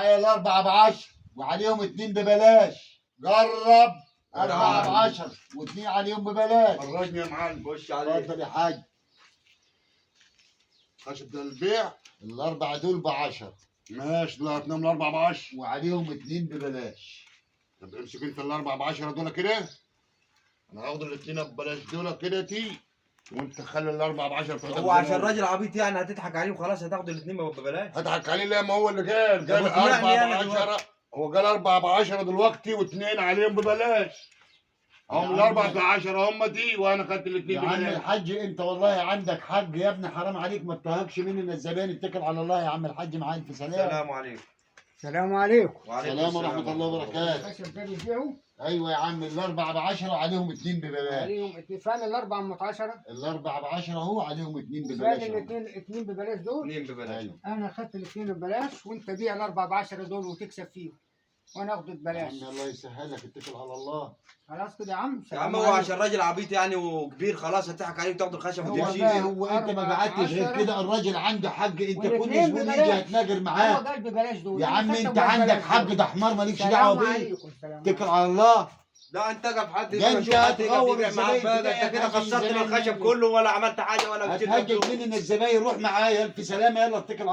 معايا الأربعة ب10 وعليهم 2 ببلاش. جرب 4 ب10 و2 عليهم ببلاش. فرجني يا معلم. خش عليه. اتفضل يا حاج. خشب ده البيع. الأربعة دول ب10 ماشي، دول هتنام الاربعه ب10. وعليهم 2 ببلاش. طب امسك انت الاربعه ب10 دول كده. انا هاخد الاثنين ببلاش دول كده وانت خلي الاربعه ب10 بتوعتك. هو عشان راجل عبيط يعني هتضحك عليه وخلاص هتاخد الاثنين ببلاش؟ هضحك عليه ليه؟ ما هو اللي قال طب وسمعني 4 أنا ب10. دلوقتي. هو قال 4 ب10 دلوقتي واثنين عليهم ببلاش. هم يا الاربعه عم. ب10 هم دي، وانا خدت الاثنين يا عم ببلاش. الحاج انت والله عندك حق يا ابني، حرام عليك ما تطهقش مننا الزبائن. اتكل على الله يا عم الحاج. معاك في سلام. السلام عليكم. السلام عليكم. وعليكم السلام ورحمة الله وبركاته. الخشب ده بيبيعوا ايوه يا عم الأربعة ب10 وعليهم 2 ببلاش. عليهم فعلا الاربعه ب 10. الأربعة ب10 اهو عليهم 2 فعلا ببلاش. الاثنين ببلاش دول. اثنين ببلاش. أيوة. انا اخدت الاثنين ببلاش وانت بيع الاربعه ب 10 دول وتكسب فيهم وانا اخده يا ببلاش. عم الله يسهلك. اتكل على الله. خلاص كده يا عم. يا عم هو عشان راجل عبيط يعني وكبير خلاص هتضحك عليه وتاخد الخشب هو وتمشي. ما هو انت ما 4 قعدتش غير 10 كده. الراجل عنده حق. انت كل والاتنين زبون ببلاش. يجي هتناجر هو معاه. قال ببلاش دول. يا أنا عم خدتهم انت عندك ببلاش حق. دول. ده حمار مالكش سلام دعوه بيه. عليكم. سلام اتكل عليكم. على الله. لا انت جاب حد ده يبقى انت شوف حد يبقى هتغور يبيع معاك الزباين بقى. كده انت كده يا حاج خسرت لي الزباين الخشب دي. كله ولا عملت حاجه ولا بتشيل هتهجج فلوس. مننا الزباين. روح معايا الف سلامه. يلا اتكل على